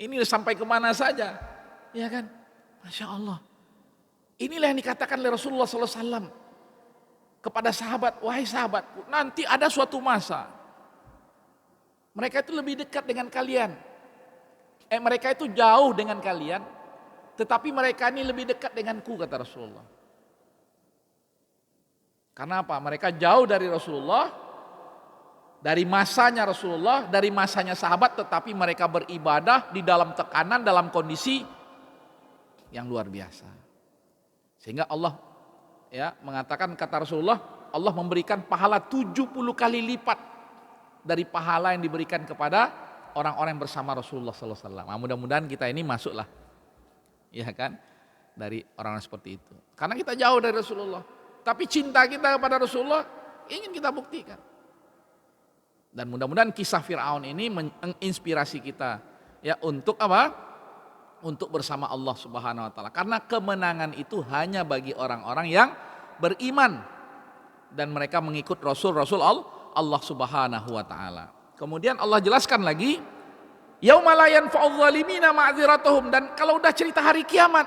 Ini sampai kemana saja, ya kan? Masya Allah. Inilah yang dikatakan oleh Rasulullah SAW kepada sahabat, wahai sahabatku, nanti ada suatu masa mereka itu lebih dekat dengan kalian. Mereka itu jauh dengan kalian, tetapi mereka ini lebih dekat denganku, kata Rasulullah. Karena apa? Mereka jauh dari Rasulullah, Dari masanya Rasulullah, dari masanya sahabat, tetapi mereka beribadah di dalam tekanan, dalam kondisi yang luar biasa. Sehingga Allah ya mengatakan, kata Rasulullah, Allah memberikan pahala 70 kali lipat dari pahala yang diberikan kepada orang-orang yang bersama Rasulullah SAW. Nah, mudah-mudahan kita ini masuklah, ya kan, dari orang-orang seperti itu. Karena kita jauh dari Rasulullah, tapi cinta kita kepada Rasulullah ingin kita buktikan. Dan mudah-mudahan kisah Fir'aun ini menginspirasi kita ya untuk apa? Untuk bersama Allah Subhanahu wa taala. Karena kemenangan itu hanya bagi orang-orang yang beriman dan mereka mengikut Rasul-Rasul Allah Subhanahu wa taala. Kemudian Allah jelaskan lagi, yauma la yanfa'udz zalimina ma'dziratuhum, dan kalau udah cerita hari kiamat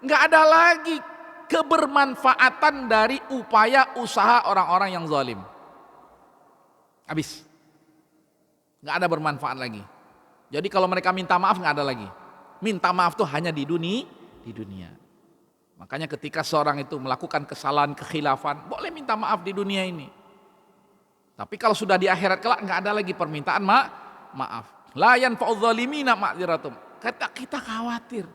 enggak ada lagi kebermanfaatan dari upaya usaha orang-orang yang zalim. Habis. Enggak ada bermanfaat lagi. Jadi kalau mereka minta maaf enggak ada lagi. Minta maaf tuh hanya di dunia. Makanya ketika seorang itu melakukan kesalahan, kekhilafan, boleh minta maaf di dunia ini. Tapi kalau sudah di akhirat kelak enggak ada lagi permintaan maaf. La yanfa'udz zalimina ma'dziratum. Kita khawatir.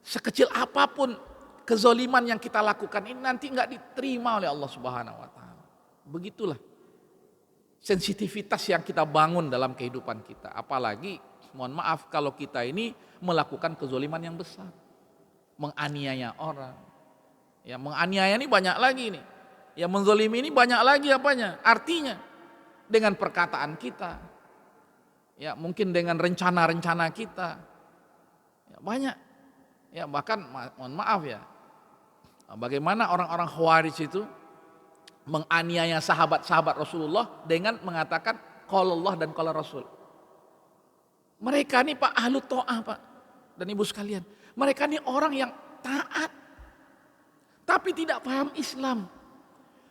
Sekecil apapun kezaliman yang kita lakukan ini nanti enggak diterima oleh Allah Subhanahu wa taala. Begitulah sensitivitas yang kita bangun dalam kehidupan kita. Apalagi mohon maaf kalau kita ini melakukan kezaliman yang besar. Menganiaya orang. Ya, menganiaya ini banyak lagi nih. Ya, menzalimi ini banyak lagi apanya? Artinya dengan perkataan kita. Ya, mungkin dengan rencana-rencana kita. Ya, banyak. Ya, bahkan mohon maaf ya. Bagaimana orang-orang Khawarij itu menganiaya sahabat-sahabat Rasulullah dengan mengatakan qala Allah dan qala Rasul. Mereka ini Pak ahlu ta'ah Pak dan Ibu sekalian. Mereka ini orang yang taat tapi tidak paham Islam.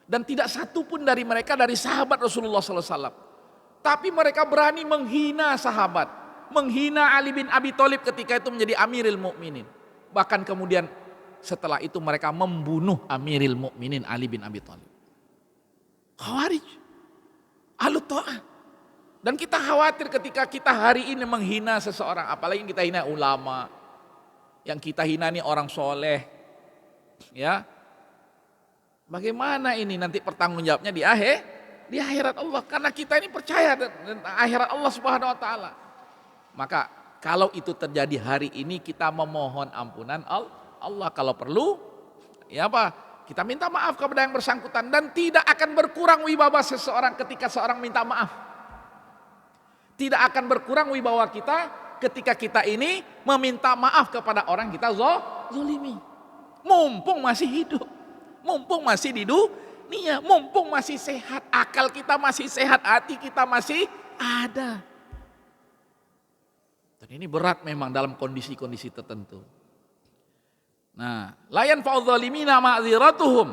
Dan tidak satu pun dari mereka dari sahabat Rasulullah SAW. Tapi mereka berani menghina sahabat. Menghina Ali bin Abi Thalib ketika itu menjadi Amirul Mukminin. Bahkan kemudian setelah itu mereka membunuh Amirul Mukminin Ali bin Abi Thalib. Khawarij, ahlu ta'ah. Dan kita khawatir ketika kita hari ini menghina seseorang, apalagi kita hina ulama, yang kita hina ini orang soleh, ya. Bagaimana ini nanti pertanggungjawabnya di akhirat Allah? Karena kita ini percaya dan akhirat Allah Subhanahu wa taala. Maka kalau itu terjadi hari ini kita memohon ampunan Allah, kalau perlu, ya apa? Kita minta maaf kepada yang bersangkutan dan tidak akan berkurang wibawa seseorang ketika seorang minta maaf. Tidak akan berkurang wibawa kita ketika kita ini meminta maaf kepada orang kita zalimi. Mumpung masih hidup, mumpung masih di dunia, mumpung masih sehat, akal kita masih sehat, hati kita masih ada. Dan ini berat memang dalam kondisi-kondisi tertentu. Nah, la yanfa'udz zalimina ma'dziratuhum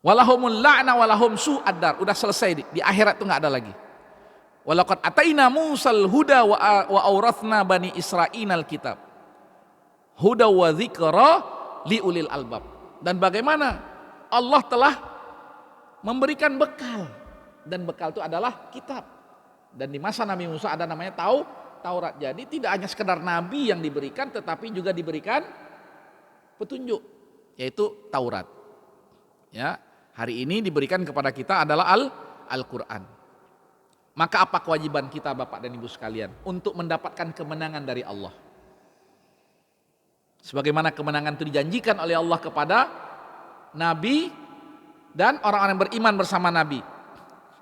walahumul la'na walahum su'ad dar. Udah selesai di akhirat tuh enggak ada lagi. Walaqad ataina Musal huda wa auratsna bani Israilal kitab. Huda wa dzikra liulil albab. Dan bagaimana Allah telah memberikan bekal, dan bekal itu adalah kitab. Dan di masa Nabi Musa ada namanya Taurat. Jadi tidak hanya sekedar nabi yang diberikan, tetapi juga diberikan petunjuk, yaitu Taurat. Ya, hari ini diberikan kepada kita adalah Al-Quran. Maka apa kewajiban kita Bapak dan Ibu sekalian untuk mendapatkan kemenangan dari Allah? Sebagaimana kemenangan itu dijanjikan oleh Allah kepada Nabi dan orang-orang yang beriman bersama Nabi.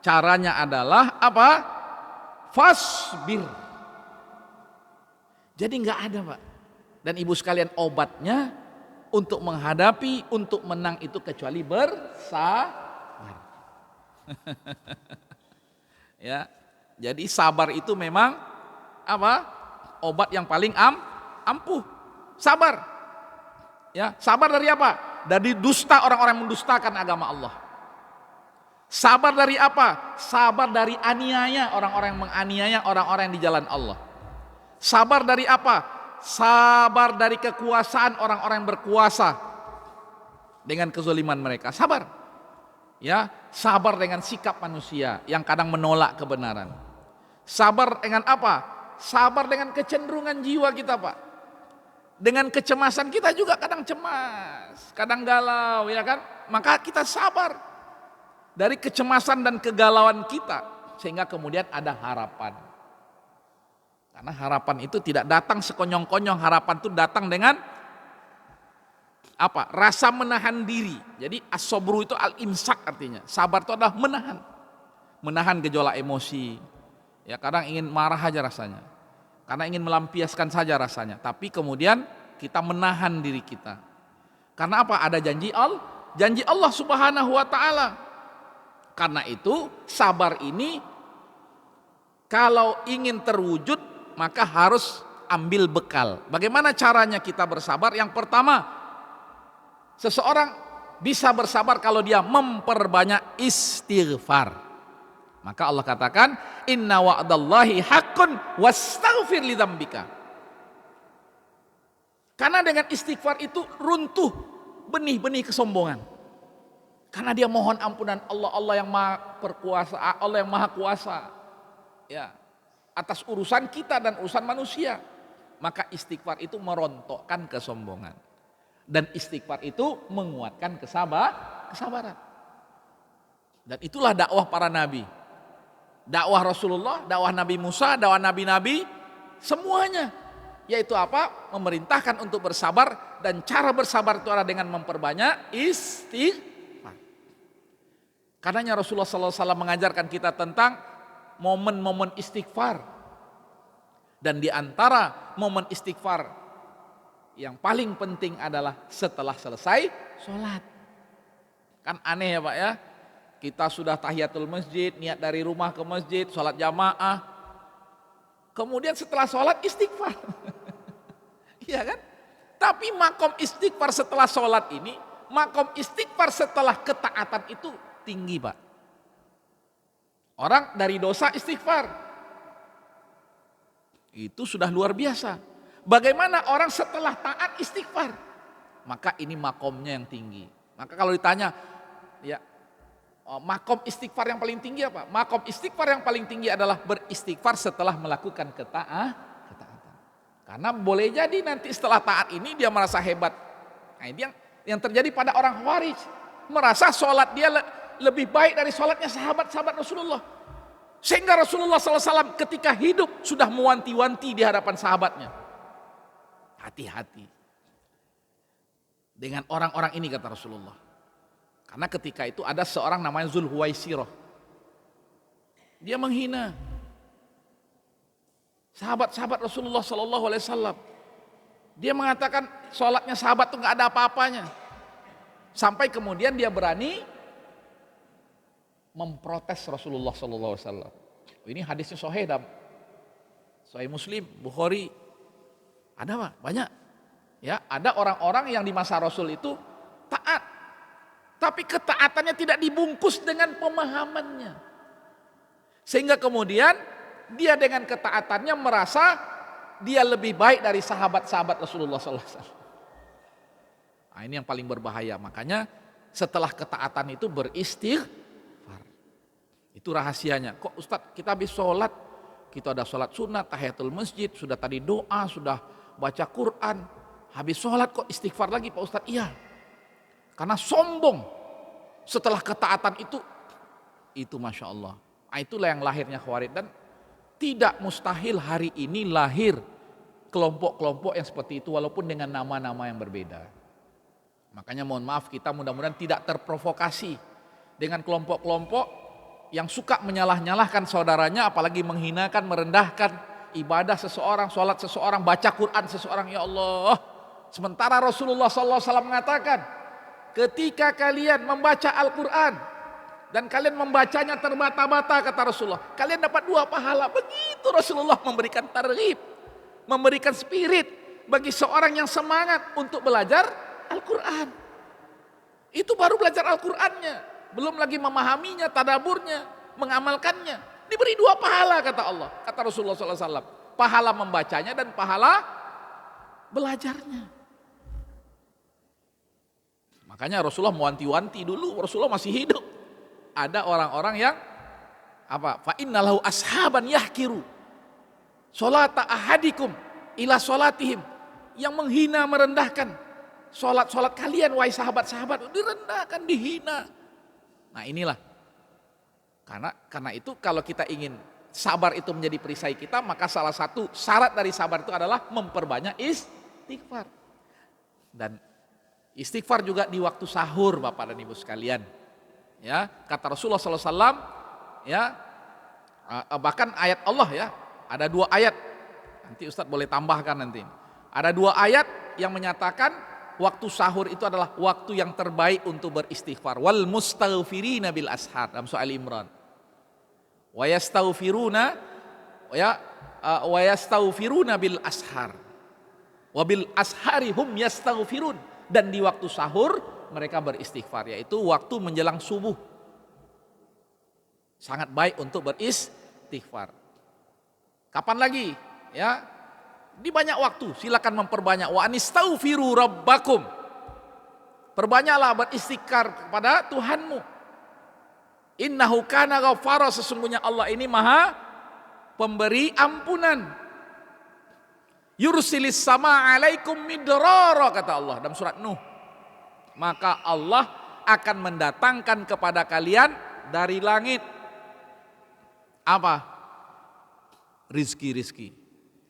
Caranya adalah apa? Fasbir. Jadi nggak ada Pak. Dan Ibu sekalian obatnya untuk menghadapi, untuk menang itu kecuali bersabar. Ya, jadi sabar itu memang apa? Obat yang paling ampuh. Sabar. Ya, sabar dari apa? Dari dusta orang-orang yang mendustakan agama Allah. Sabar dari apa? Sabar dari aniaya orang-orang yang menganiaya orang-orang yang di jalan Allah. Sabar dari apa? Sabar dari kekuasaan orang-orang yang berkuasa dengan kezaliman mereka. Sabar. Ya, Sabar dengan sikap manusia yang kadang menolak kebenaran. Sabar dengan apa? Sabar dengan kecenderungan jiwa kita, Pak. Dengan kecemasan kita juga kadang cemas, kadang galau, ya kan? Maka kita sabar dari kecemasan dan kegalauan kita sehingga kemudian ada harapan. Karena harapan itu tidak datang sekonyong-konyong, harapan itu datang dengan apa? Rasa menahan diri. Jadi as-sabru itu al-imsak artinya. Sabar itu adalah menahan. Menahan gejolak emosi. Ya kadang ingin marah aja rasanya. Karena ingin melampiaskan saja rasanya. Tapi kemudian kita menahan diri kita. Karena apa? Ada janji Allah Subhanahu wa taala. Karena itu sabar ini kalau ingin terwujud maka harus ambil bekal. Bagaimana caranya kita bersabar? Yang pertama, seseorang bisa bersabar kalau dia memperbanyak istighfar. Maka Allah katakan, inna wa'dallahi haqqun wastaghfir li dzambika. Karena dengan istighfar itu runtuh benih-benih kesombongan. Karena dia mohon ampunan Allah, Allah yang maha perkuasa, Allah yang maha kuasa. Ya, atas urusan kita dan urusan manusia. Maka istighfar itu merontokkan kesombongan. Dan istighfar itu menguatkan kesabaran. Dan itulah dakwah para nabi. Dakwah Rasulullah, dakwah Nabi Musa, dakwah nabi-nabi, semuanya. Yaitu apa? Memerintahkan untuk bersabar. Dan cara bersabar itu adalah dengan memperbanyak istighfar. Karenanya Rasulullah SAW mengajarkan kita tentang momen-momen istighfar. Dan di antara momen istighfar yang paling penting adalah setelah selesai sholat. Kan aneh ya Pak ya. Kita sudah tahiyatul masjid, niat dari rumah ke masjid, sholat jamaah. Kemudian setelah sholat istighfar. Iya kan? Tapi makom istighfar setelah sholat ini, makom istighfar setelah ketaatan itu tinggi Pak. Orang dari dosa istighfar. Itu sudah luar biasa. Bagaimana orang setelah taat istighfar? Maka ini makomnya yang tinggi. Maka kalau ditanya, ya makom istighfar yang paling tinggi apa? Makom istighfar yang paling tinggi adalah beristighfar setelah melakukan ketaatan. Karena boleh jadi nanti setelah taat ini dia merasa hebat. Nah ini yang terjadi pada orang Khawarij. Merasa sholat dia lebih baik dari sholatnya sahabat-sahabat Rasulullah. Sehingga Rasulullah SAW ketika hidup sudah mewanti-wanti di hadapan sahabatnya. Hati-hati dengan orang-orang ini kata Rasulullah. Karena ketika itu ada seorang namanya Zulhuwaisirah. Dia menghina sahabat-sahabat Rasulullah SAW. Dia mengatakan sholatnya sahabat itu nggak ada apa-apanya. Sampai kemudian dia berani memprotes Rasulullah SAW. Ini hadisnya sahih dalam Sahih Muslim, Bukhari. Ada Pak, banyak. Ya, ada orang-orang yang di masa Rasul itu taat. Tapi ketaatannya tidak dibungkus dengan pemahamannya. Sehingga kemudian dia dengan ketaatannya merasa dia lebih baik dari sahabat-sahabat Rasulullah SAW. Nah, ini yang paling berbahaya. Makanya setelah ketaatan itu beristighfar. Itu rahasianya. Kok Ustadz kita habis sholat, kita ada sholat sunat, tahiyatul masjid, sudah tadi doa, sudah baca Quran, habis sholat kok istighfar lagi Pak Ustadz? Iya, karena sombong setelah ketaatan itu Masya Allah. Nah, itulah yang lahirnya Khawarij. Dan tidak mustahil hari ini lahir kelompok-kelompok yang seperti itu walaupun dengan nama-nama yang berbeda. Makanya mohon maaf, kita mudah-mudahan tidak terprovokasi dengan kelompok-kelompok yang suka menyalah-nyalahkan saudaranya, apalagi menghinakan, merendahkan ibadah seseorang, sholat seseorang, baca Quran seseorang. Ya Allah, sementara Rasulullah SAW mengatakan, ketika kalian membaca Al-Quran dan kalian membacanya terbata-bata kata Rasulullah, kalian dapat 2 pahala. Begitu Rasulullah memberikan targhib, memberikan spirit bagi seorang yang semangat untuk belajar Al-Quran. Itu baru belajar Al-Qurannya, belum lagi memahaminya, tadaburnya, mengamalkannya. Diberi 2 pahala kata Allah, kata Rasulullah SAW. Pahala membacanya dan pahala belajarnya. Makanya Rasulullah mewanti-wanti dulu, Rasulullah masih hidup. ada orang-orang yang apa? Fa innalahu ashaban yahkiru salata ahadikum ila salatihim, yang menghina merendahkan salat kalian wahai sahabat-sahabat, direndahkan, dihina. Nah, inilah. Karena itu kalau kita ingin sabar itu menjadi perisai kita, maka salah satu syarat dari sabar itu adalah memperbanyak istighfar. Dan istighfar juga di waktu sahur, Bapak dan Ibu sekalian. Ya, kata Rasulullah SAW, ya, bahkan ayat Allah ya, ada 2 ayat. Nanti Ustadz boleh tambahkan nanti. Ada 2 ayat yang menyatakan waktu sahur itu adalah waktu yang terbaik untuk beristighfar. Wal mustaghfirina bil ashar dalam surah Al-Imran. Wa yastaghfiruna bil ashar. Wa bil ashari hum yastaghfirun. Dan di waktu sahur mereka beristighfar, yaitu waktu menjelang subuh. Sangat baik untuk beristighfar. Kapan lagi? Ya, di banyak waktu. Silakan memperbanyak. Wa anistaghfiru rabbakum. Perbanyaklah beristighfar kepada Tuhanmu. Innahu kana ghafara, sesungguhnya Allah ini Maha pemberi ampunan. Yursilis sama alaikum midrara, kata Allah dalam surat Nuh. Maka Allah akan mendatangkan kepada kalian dari langit apa? Rizki,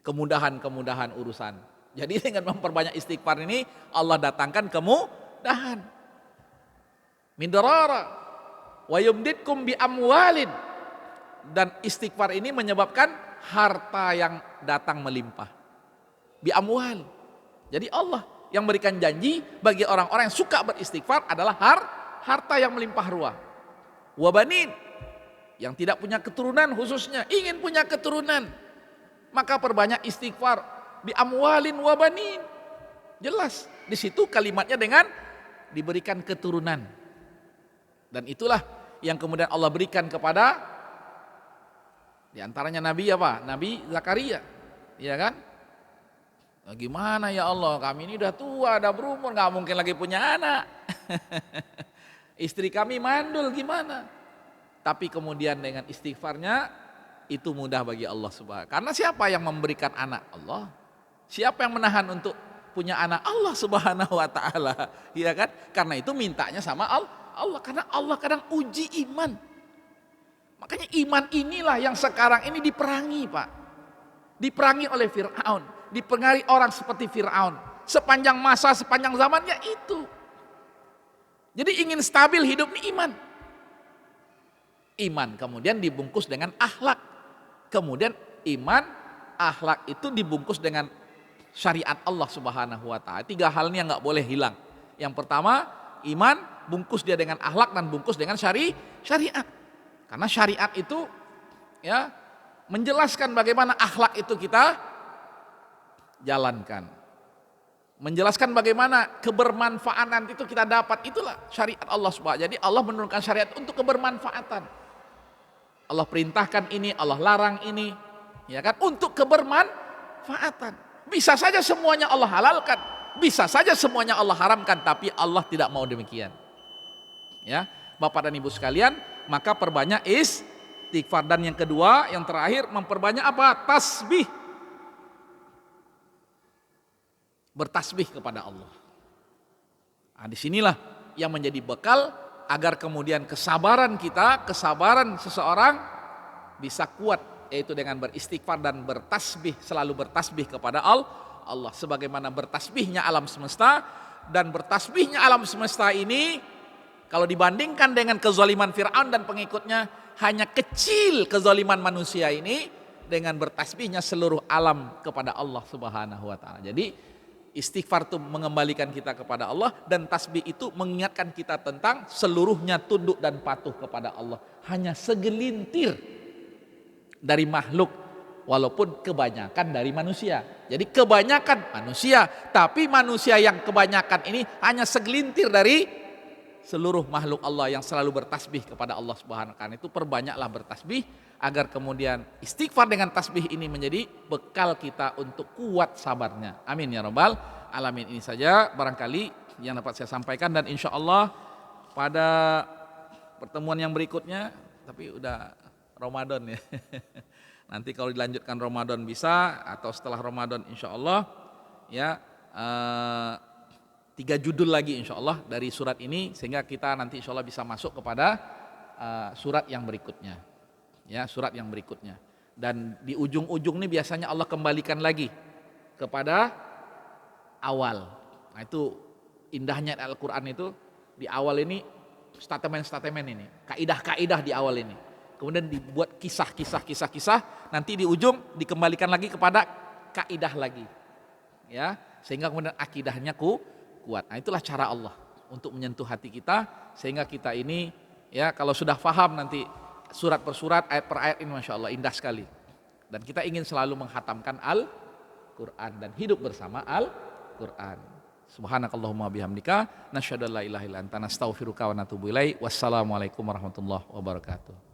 kemudahan-kemudahan urusan. Jadi dengan memperbanyak istighfar ini Allah datangkan kemudahan. Midrara wa yumditkum bi amwalin, dan istighfar ini menyebabkan harta yang datang melimpah. Bi amwal. Jadi Allah yang berikan janji bagi orang-orang yang suka beristighfar adalah harta yang melimpah ruah. Wabanin, yang tidak punya keturunan khususnya, ingin punya keturunan, maka perbanyak istighfar. Bi amwalin wabanin. Jelas di situ kalimatnya dengan diberikan keturunan. Dan itulah yang kemudian Allah berikan kepada di antaranya Nabi apa? Nabi Zakaria. Iya kan? Nah, gimana ya Allah, kami ini udah tua, udah berumur, gak mungkin lagi punya anak. Istri kami mandul, gimana? Tapi kemudian dengan istighfarnya itu mudah bagi Allah Subhanahu. Karena siapa yang memberikan anak? Allah. Siapa yang menahan untuk punya anak? Allah Subhanahu wa taala. Iya kan? Karena itu mintanya sama Allah, karena Allah kadang uji iman. Makanya iman inilah yang sekarang ini diperangi, Pak. Diperangi oleh Fir'aun, dipengaruhi orang seperti Fir'aun. Sepanjang masa, sepanjang zamannya itu. Jadi ingin stabil hidup ini iman. Iman kemudian dibungkus dengan akhlak. Kemudian iman, akhlak itu dibungkus dengan syariat Allah Subhanahu wa taala. 3 hal ini yang enggak boleh hilang. Yang pertama, iman, bungkus dia dengan akhlak, dan bungkus dengan syariat. Karena syariat itu ya menjelaskan bagaimana akhlak itu kita jalankan. Menjelaskan bagaimana kebermanfaatan itu kita dapat, itulah syariat Allah Subhanahu. Jadi Allah menurunkan syariat untuk kebermanfaatan. Allah perintahkan ini, Allah larang ini, ya kan, untuk kebermanfaatan. Bisa saja semuanya Allah halalkan, bisa saja semuanya Allah haramkan, tapi Allah tidak mau demikian. Ya, Bapak dan Ibu sekalian, maka perbanyak istighfar. Dan yang kedua, yang terakhir, memperbanyak apa? Tasbih. Bertasbih kepada Allah. Nah, disinilah yang menjadi bekal agar kemudian kesabaran kita, kesabaran seseorang bisa kuat, yaitu dengan beristighfar dan bertasbih, selalu bertasbih kepada Allah. Sebagaimana bertasbihnya alam semesta, dan bertasbihnya alam semesta ini kalau dibandingkan dengan kezaliman Fir'aun dan pengikutnya, hanya kecil kezaliman manusia ini dengan bertasbihnya seluruh alam kepada Allah Subhanahu wa taala. Jadi istighfar itu mengembalikan kita kepada Allah, dan tasbih itu mengingatkan kita tentang seluruhnya tunduk dan patuh kepada Allah. Hanya segelintir dari makhluk, walaupun kebanyakan dari manusia. Jadi kebanyakan manusia, tapi manusia yang kebanyakan ini hanya segelintir dari seluruh makhluk Allah yang selalu bertasbih kepada Allah Subhanahu wa taala. Itu perbanyaklah bertasbih agar kemudian istighfar dengan tasbih ini menjadi bekal kita untuk kuat sabarnya. Amin ya rabbal alamin. Ini saja barangkali yang dapat saya sampaikan, dan insya Allah pada pertemuan yang berikutnya, tapi udah Ramadan ya. Nanti kalau dilanjutkan Ramadan bisa, atau setelah Ramadan insya Allah ya, 3 judul lagi insya Allah dari surat ini, sehingga kita nanti insya Allah bisa masuk kepada surat yang berikutnya, ya, surat yang berikutnya. Dan di ujung-ujung ini biasanya Allah kembalikan lagi kepada awal. Nah itu indahnya Al-Quran itu, di awal ini statement-statement ini, kaidah-kaidah di awal ini. Kemudian dibuat kisah-kisah, nanti di ujung dikembalikan lagi kepada kaidah lagi. Ya, sehingga kemudian akidahnya kuat. Nah, itulah cara Allah untuk menyentuh hati kita, sehingga kita ini ya kalau sudah faham nanti surat per surat, ayat per ayat ini Masya Allah indah sekali. Dan kita ingin selalu menghatamkan Al-Quran dan hidup bersama Al-Quran. Subhanakallahumma bihamdika nasyhadu an la ilaha illa anta nastaghfiruka wa natubu ilaik. Wassalamualaikum warahmatullahi wabarakatuh.